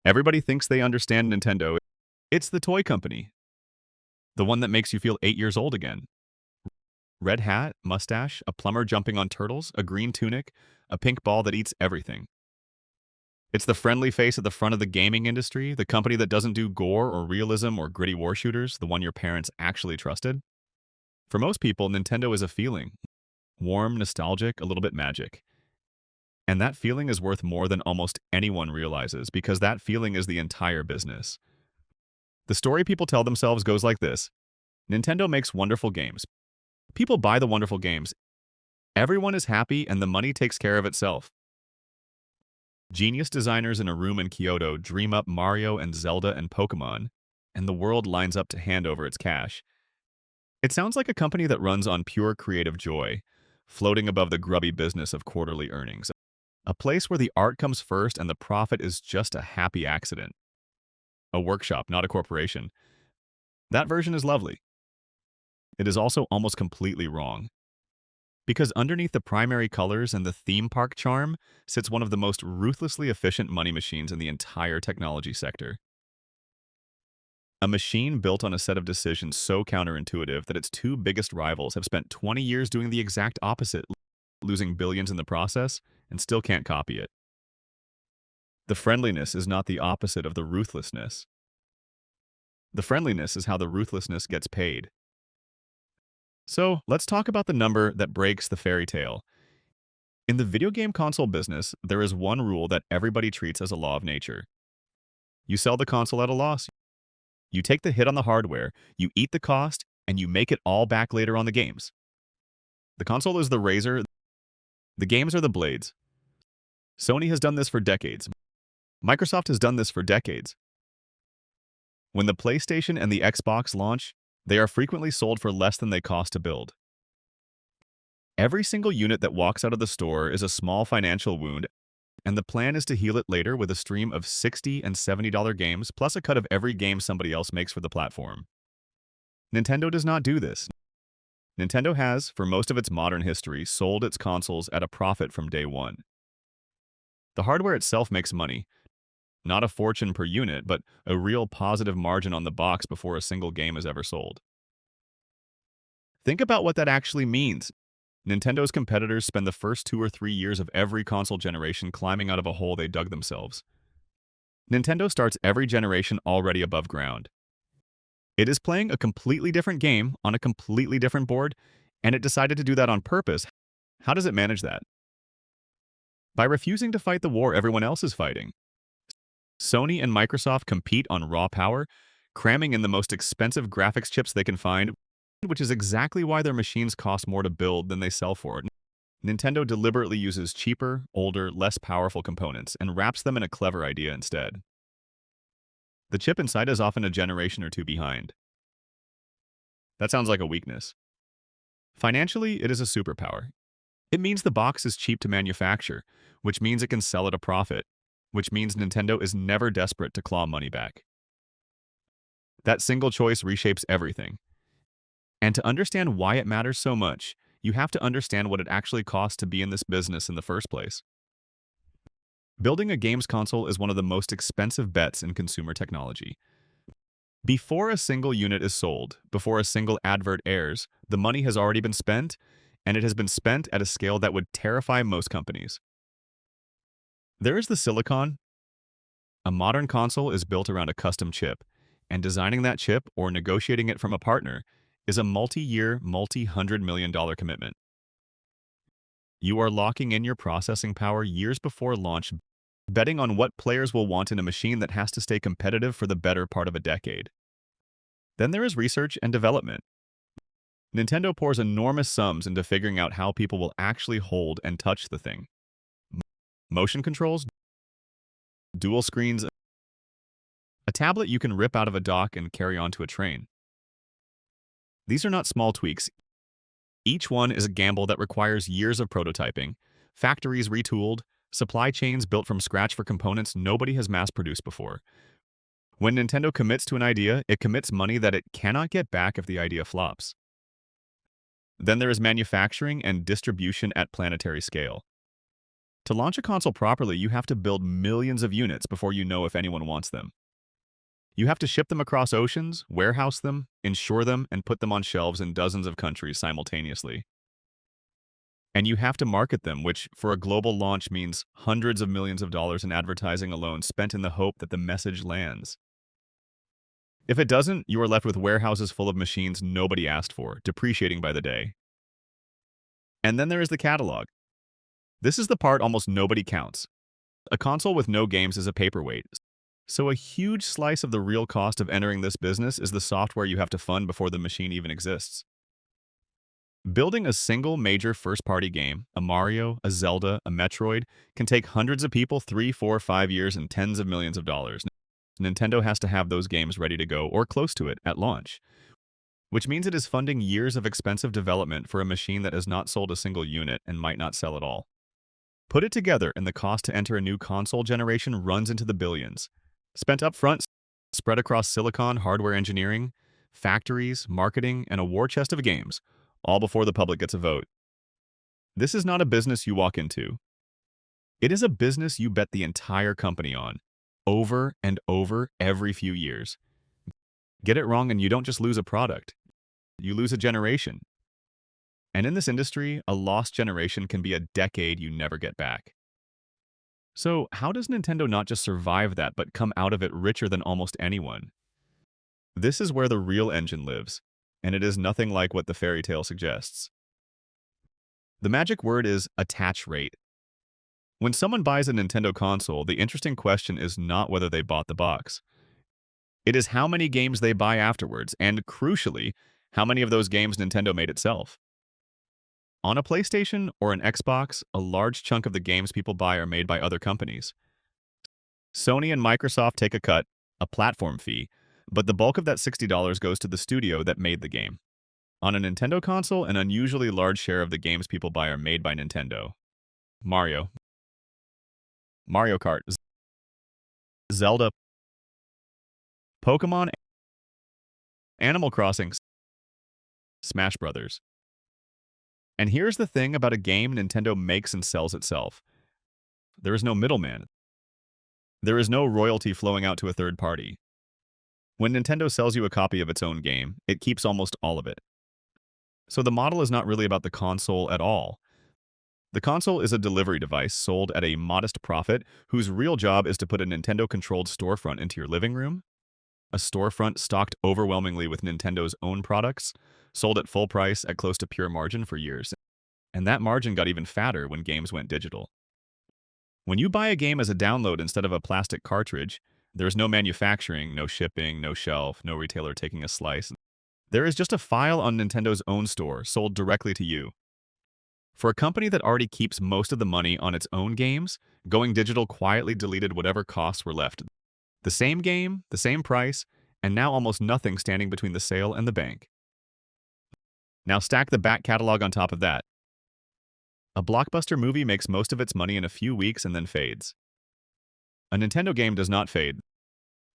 Everybody thinks they understand Nintendo. It's the toy company, the one that makes you feel 8 years old again. Red hat, mustache, a plumber jumping on turtles, a green tunic, a pink ball that eats everything. It's the friendly face at the front of the gaming industry, the company that doesn't do gore or realism or gritty war shooters, the one your parents actually trusted. For most people, Nintendo is a feeling. Warm, nostalgic, a little bit magic. And that feeling is worth more than almost anyone realizes, because that feeling is the entire business. The story people tell themselves goes like this. Nintendo makes wonderful games. People buy the wonderful games. Everyone is happy and the money takes care of itself. Genius designers in a room in Kyoto dream up Mario and Zelda and Pokémon, and the world lines up to hand over its cash. It sounds like a company that runs on pure creative joy, floating above the grubby business of quarterly earnings. A place where the art comes first and the profit is just a happy accident. A workshop, not a corporation. That version is lovely. It is also almost completely wrong. Because underneath the primary colors and the theme park charm sits one of the most ruthlessly efficient money machines in the entire technology sector. A machine built on a set of decisions so counterintuitive that its two biggest rivals have spent 20 years doing the exact opposite, losing billions in the process, and still can't copy it. The friendliness is not the opposite of the ruthlessness. The friendliness is how the ruthlessness gets paid. So, let's talk about the number that breaks the fairy tale. In the video game console business, there is one rule that everybody treats as a law of nature. You sell the console at a loss. You take the hit on the hardware, you eat the cost, and you make it all back later on the games. The console is the razor, the games are the blades. Sony has done this for decades. Microsoft has done this for decades. When the PlayStation and the Xbox launch, they are frequently sold for less than they cost to build. Every single unit that walks out of the store is a small financial wound, and the plan is to heal it later with a stream of $60 and $70 games, plus a cut of every game somebody else makes for the platform. Nintendo does not do this. Nintendo has, for most of its modern history, sold its consoles at a profit from day one. The hardware itself makes money, not a fortune per unit, but a real positive margin on the box before a single game is ever sold. Think about what that actually means. Nintendo's competitors spend the first 2 or 3 years of every console generation climbing out of a hole they dug themselves. Nintendo starts every generation already above ground. It is playing a completely different game on a completely different board, and it decided to do that on purpose. How does it manage that? By refusing to fight the war everyone else is fighting. Sony and Microsoft compete on raw power, cramming in the most expensive graphics chips they can find, which is exactly why their machines cost more to build than they sell for. Nintendo deliberately uses cheaper, older, less powerful components and wraps them in a clever idea instead. The chip inside is often a generation or two behind. That sounds like a weakness. Financially, it is a superpower. It means the box is cheap to manufacture, which means it can sell at a profit, which means Nintendo is never desperate to claw money back. That single choice reshapes everything. And to understand why it matters so much, you have to understand what it actually costs to be in this business in the first place. Building a games console is one of the most expensive bets in consumer technology. Before a single unit is sold, before a single advert airs, the money has already been spent, and it has been spent at a scale that would terrify most companies. There is the silicon. A modern console is built around a custom chip, and designing that chip or negotiating it from a partner is a multi-year, multi-hundred-million-dollar commitment. You are locking in your processing power years before launch, betting on what players will want in a machine that has to stay competitive for the better part of a decade. Then there is research and development. Nintendo pours enormous sums into figuring out how people will actually hold and touch the thing. Motion controls, dual screens, a tablet you can rip out of a dock and carry onto a train. These are not small tweaks. Each one is a gamble that requires years of prototyping, factories retooled, supply chains built from scratch for components nobody has mass-produced before. When Nintendo commits to an idea, it commits money that it cannot get back if the idea flops. Then there is manufacturing and distribution at planetary scale. To launch a console properly, you have to build millions of units before you know if anyone wants them. You have to ship them across oceans, warehouse them, insure them, and put them on shelves in dozens of countries simultaneously. And you have to market them, which for a global launch means hundreds of millions of dollars in advertising alone spent in the hope that the message lands. If it doesn't, you are left with warehouses full of machines nobody asked for, depreciating by the day. And then there is the catalog. This is the part almost nobody counts. A console with no games is a paperweight. So a huge slice of the real cost of entering this business is the software you have to fund before the machine even exists. Building a single major first-party game, a Mario, a Zelda, a Metroid, can take hundreds of people 3, 4, 5 years and tens of millions of dollars. Nintendo has to have those games ready to go or close to it at launch, which means it is funding years of expensive development for a machine that has not sold a single unit and might not sell at all. Put it together and the cost to enter a new console generation runs into the billions. Spent up front, spread across silicon, hardware engineering, factories, marketing, and a war chest of games, all before the public gets a vote. This is not a business you walk into. It is a business you bet the entire company on, over and over every few years. Get it wrong and you don't just lose a product, you lose a generation. And in this industry, a lost generation can be a decade you never get back. So how does Nintendo not just survive that, but come out of it richer than almost anyone? This is where the real engine lives, and it is nothing like what the fairy tale suggests. The magic word is attach rate. When someone buys a Nintendo console, the interesting question is not whether they bought the box. It is how many games they buy afterwards, and crucially, how many of those games Nintendo made itself. On a PlayStation or an Xbox, a large chunk of the games people buy are made by other companies. Sony and Microsoft take a cut, a platform fee, but the bulk of that $60 goes to the studio that made the game. On a Nintendo console, an unusually large share of the games people buy are made by Nintendo. Mario Kart, Zelda, Pokémon, Animal Crossing, Smash Brothers. And here's the thing about a game Nintendo makes and sells itself. There is no middleman. There is no royalty flowing out to a third party. When Nintendo sells you a copy of its own game, it keeps almost all of it. So the model is not really about the console at all. The console is a delivery device sold at a modest profit whose real job is to put a Nintendo-controlled storefront into your living room, a storefront stocked overwhelmingly with Nintendo's own products, sold at full price at close to pure margin for years. And that margin got even fatter when games went digital. When you buy a game as a download instead of a plastic cartridge, there is no manufacturing, no shipping, no shelf, no retailer taking a slice. There is just a file on Nintendo's own store sold directly to you. For a company that already keeps most of the money on its own games, going digital quietly deleted whatever costs were left. The same game, the same price, and now almost nothing standing between the sale and the bank. Now stack the back catalog on top of that. A blockbuster movie makes most of its money in a few weeks and then fades. A Nintendo game does not fade.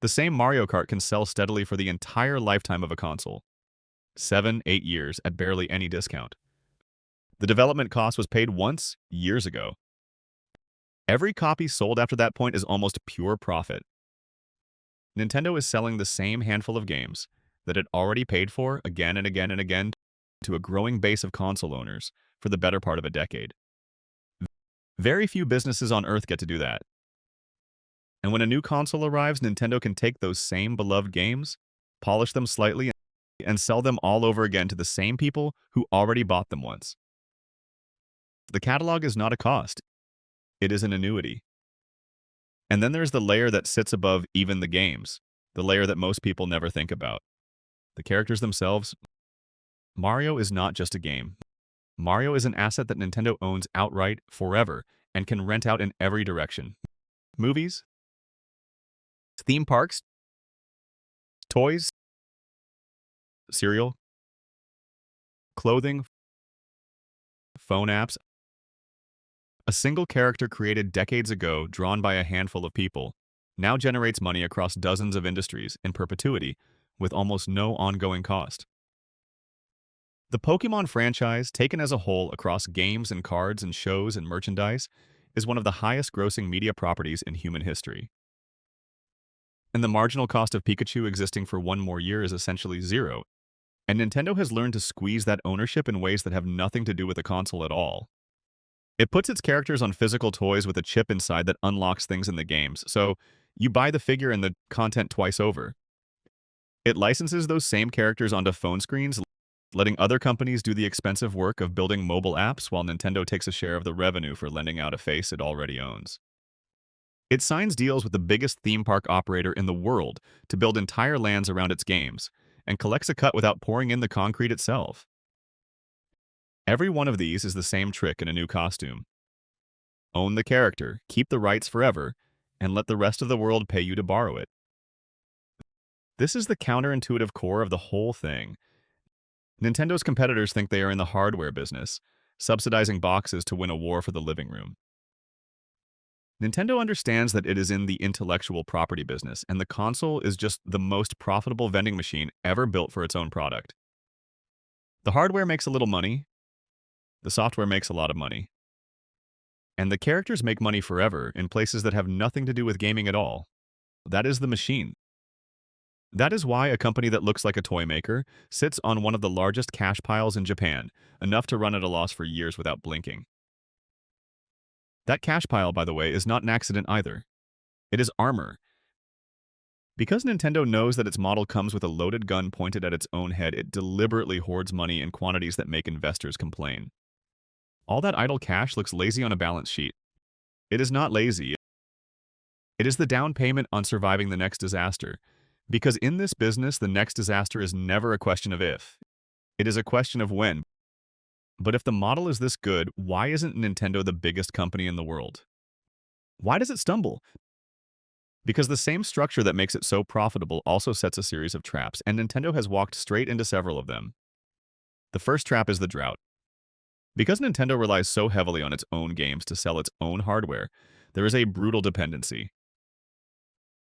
The same Mario Kart can sell steadily for the entire lifetime of a console. 7, 8 years at barely any discount. The development cost was paid once, years ago. Every copy sold after that point is almost pure profit. Nintendo is selling the same handful of games that it already paid for again and again and again to a growing base of console owners for the better part of a decade. Very few businesses on Earth get to do that. And when a new console arrives, Nintendo can take those same beloved games, polish them slightly, and sell them all over again to the same people who already bought them once. The catalog is not a cost. It is an annuity. And then there's the layer that sits above even the games, the layer that most people never think about. The characters themselves. Mario is not just a game. Mario is an asset that Nintendo owns outright forever and can rent out in every direction. Movies, theme parks, toys, cereal, clothing, phone apps. A single character created decades ago, drawn by a handful of people, now generates money across dozens of industries in perpetuity with almost no ongoing cost. The Pokémon franchise, taken as a whole across games and cards and shows and merchandise, is one of the highest-grossing media properties in human history. And the marginal cost of Pikachu existing for one more year is essentially zero, and Nintendo has learned to squeeze that ownership in ways that have nothing to do with the console at all. It puts its characters on physical toys with a chip inside that unlocks things in the games, so you buy the figure and the content twice over. It licenses those same characters onto phone screens, letting other companies do the expensive work of building mobile apps while Nintendo takes a share of the revenue for lending out a face it already owns. It signs deals with the biggest theme park operator in the world to build entire lands around its games, and collects a cut without pouring in the concrete itself. Every one of these is the same trick in a new costume. Own the character, keep the rights forever, and let the rest of the world pay you to borrow it. This is the counterintuitive core of the whole thing. Nintendo's competitors think they are in the hardware business, subsidizing boxes to win a war for the living room. Nintendo understands that it is in the intellectual property business, and the console is just the most profitable vending machine ever built for its own product. The hardware makes a little money, the software makes a lot of money, and the characters make money forever in places that have nothing to do with gaming at all. That is the machine. That is why a company that looks like a toy maker sits on one of the largest cash piles in Japan, enough to run at a loss for years without blinking. That cash pile, by the way, is not an accident either. It is armor. Because Nintendo knows that its model comes with a loaded gun pointed at its own head, it deliberately hoards money in quantities that make investors complain. All that idle cash looks lazy on a balance sheet. It is not lazy. It is the down payment on surviving the next disaster. Because in this business, the next disaster is never a question of if. It is a question of when. But if the model is this good, why isn't Nintendo the biggest company in the world? Why does it stumble? Because the same structure that makes it so profitable also sets a series of traps, and Nintendo has walked straight into several of them. The first trap is the drought. Because Nintendo relies so heavily on its own games to sell its own hardware, there is a brutal dependency.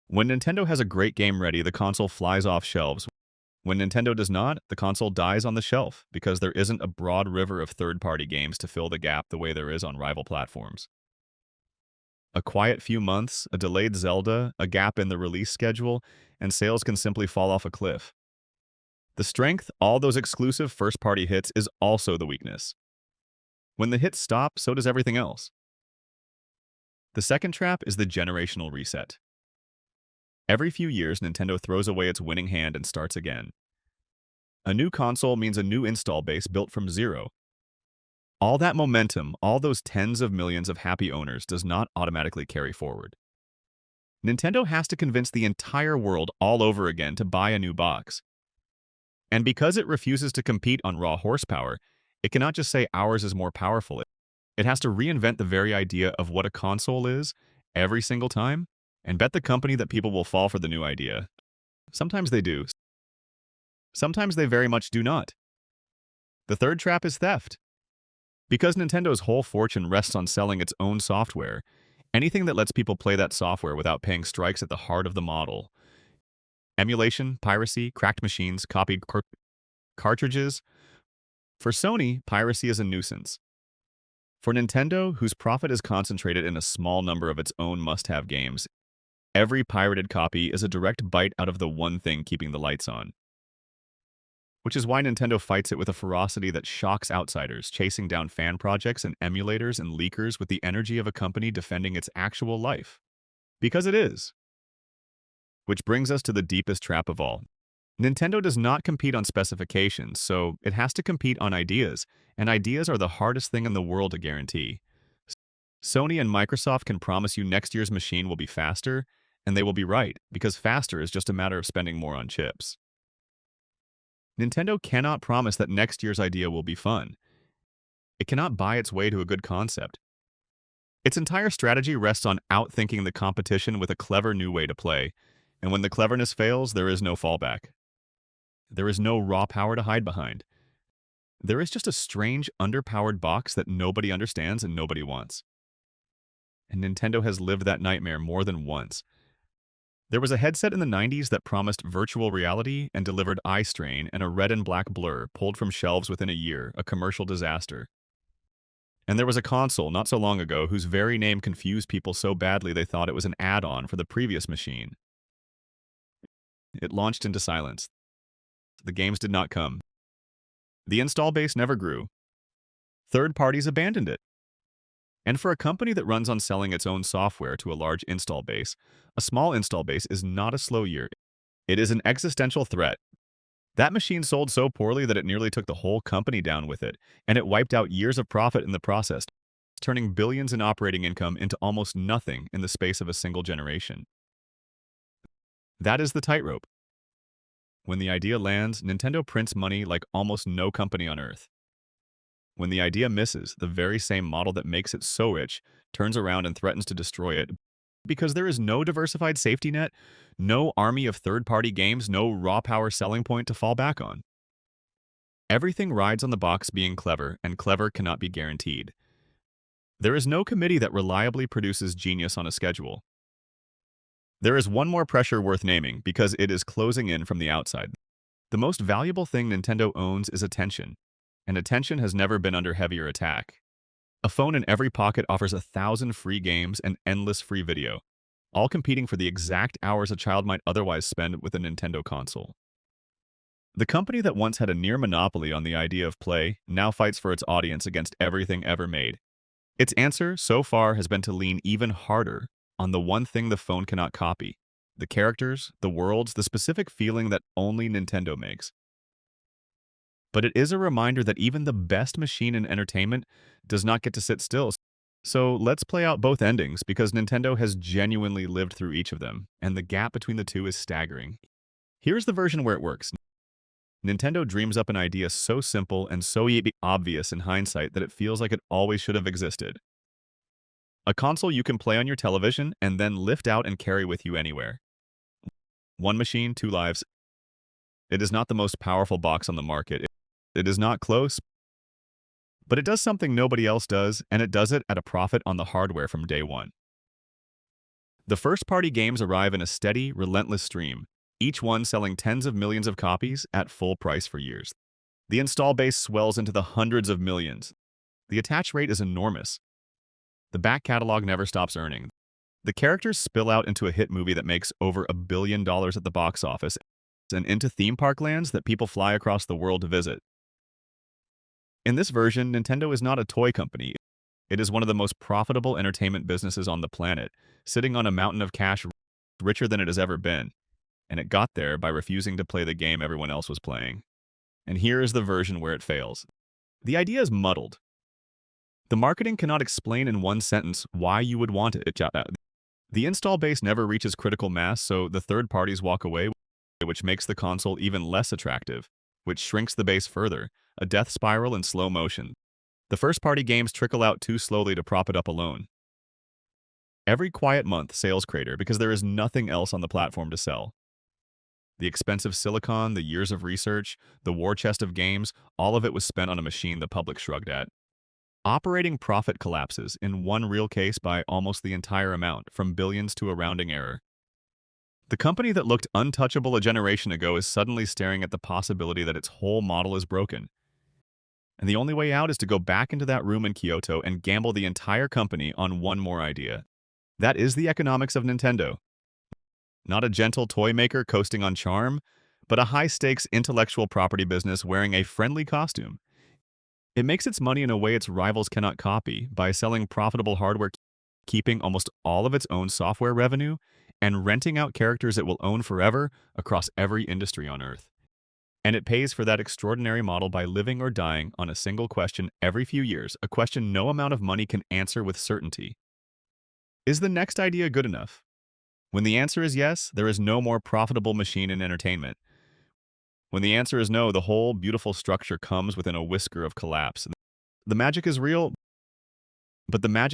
When Nintendo has a great game ready, the console flies off shelves. When Nintendo does not, the console dies on the shelf because there isn't a broad river of third-party games to fill the gap the way there is on rival platforms. A quiet few months, a delayed Zelda, a gap in the release schedule, and sales can simply fall off a cliff. The strength, all those exclusive first-party hits, is also the weakness. When the hits stop, so does everything else. The second trap is the generational reset. Every few years, Nintendo throws away its winning hand and starts again. A new console means a new install base built from zero. All that momentum, all those tens of millions of happy owners, does not automatically carry forward. Nintendo has to convince the entire world all over again to buy a new box. And because it refuses to compete on raw horsepower, it cannot just say ours is more powerful. It has to reinvent the very idea of what a console is every single time, and bet the company that people will fall for the new idea. Sometimes they do. Sometimes they very much do not. The third trap is theft. Because Nintendo's whole fortune rests on selling its own software, anything that lets people play that software without paying strikes at the heart of the model. Emulation, piracy, cracked machines, copied cartridges. For Sony, piracy is a nuisance. For Nintendo, whose profit is concentrated in a small number of its own must-have games, every pirated copy is a direct bite out of the one thing keeping the lights on. Which is why Nintendo fights it with a ferocity that shocks outsiders, chasing down fan projects and emulators and leakers with the energy of a company defending its actual life. Because it is. Which brings us to the deepest trap of all. Nintendo does not compete on specifications, so it has to compete on ideas, and ideas are the hardest thing in the world to guarantee. Sony and Microsoft can promise you next year's machine will be faster, and they will be right, because faster is just a matter of spending more on chips. Nintendo cannot promise that next year's idea will be fun. It cannot buy its way to a good concept. Its entire strategy rests on outthinking the competition with a clever new way to play, and when the cleverness fails, there is no fallback. There is no raw power to hide behind. There is just a strange, underpowered box that nobody understands and nobody wants. And Nintendo has lived that nightmare more than once. There was a headset in the 90s that promised virtual reality and delivered eye strain and a red and black blur pulled from shelves within a year, a commercial disaster. And there was a console not so long ago whose very name confused people so badly they thought it was an add-on for the previous machine. It launched into silence. The games did not come. The install base never grew. Third parties abandoned it. And for a company that runs on selling its own software to a large install base, a small install base is not a slow year. It is an existential threat. That machine sold so poorly that it nearly took the whole company down with it, and it wiped out years of profit in the process, turning billions in operating income into almost nothing in the space of a single generation. That is the tightrope. When the idea lands, Nintendo prints money like almost no company on Earth. When the idea misses, the very same model that makes it so rich turns around and threatens to destroy it because there is no diversified safety net, no army of third-party games, no raw power selling point to fall back on. Everything rides on the box being clever, and clever cannot be guaranteed. There is no committee that reliably produces genius on a schedule. There is one more pressure worth naming because it is closing in from the outside. The most valuable thing Nintendo owns is attention, and attention has never been under heavier attack. A phone in every pocket offers 1,000 free games and endless free video, all competing for the exact hours a child might otherwise spend with a Nintendo console. The company that once had a near monopoly on the idea of play now fights for its audience against everything ever made. Its answer, so far, has been to lean even harder on the one thing the phone cannot copy: the characters, the worlds, the specific feeling that only Nintendo makes. But it is a reminder that even the best machine in entertainment does not get to sit still. So let's play out both endings because Nintendo has genuinely lived through each of them, and the gap between the two is staggering. Here's the version where it works. Nintendo dreams up an idea so simple and so obvious in hindsight that it feels like it always should have existed. A console you can play on your television and then lift out and carry with you anywhere. One machine, two lives. It is not the most powerful box on the market. It is not close, but it does something nobody else does, and it does it at a profit on the hardware from day one. The first-party games arrive in a steady, relentless stream, each one selling tens of millions of copies at full price for years. The install base swells into the hundreds of millions. The attach rate is enormous. The back catalog never stops earning. The characters spill out into a hit movie that makes over $1 billion at the box office and into theme park lands that people fly across the world to visit. In this version, Nintendo is not a toy company. It is one of the most profitable entertainment businesses on the planet, sitting on a mountain of cash richer than it has ever been. And it got there by refusing to play the game everyone else was playing. And here is the version where it fails. The idea is muddled. The marketing cannot explain in one sentence why you would want it. The install base never reaches critical mass, so the third parties walk away, which makes the console even less attractive, which shrinks the base further, a death spiral in slow motion. The first-party games trickle out too slowly to prop it up alone. Every quiet month, sales crater because there is nothing else on the platform to sell. The expensive silicon, the years of research, the war chest of games, all of it was spent on a machine the public shrugged at. Operating profit collapses, in one real case by almost the entire amount, from billions to a rounding error. The company that looked untouchable a generation ago is suddenly staring at the possibility that its whole model is broken. And the only way out is to go back into that room in Kyoto and gamble the entire company on one more idea. That is the economics of Nintendo. Not a gentle toy maker coasting on charm, but a high-stakes intellectual property business wearing a friendly costume. It makes its money in a way its rivals cannot copy by selling profitable hardware, keeping almost all of its own software revenue, and renting out characters it will own forever across every industry on Earth. And it pays for that extraordinary model by living or dying on a single question every few years, a question no amount of money can answer with certainty. Is the next idea good enough? When the answer is yes, there is no more profitable machine in entertainment. When the answer is no, the whole beautiful structure comes within a whisker of collapse. The magic is real, but the magic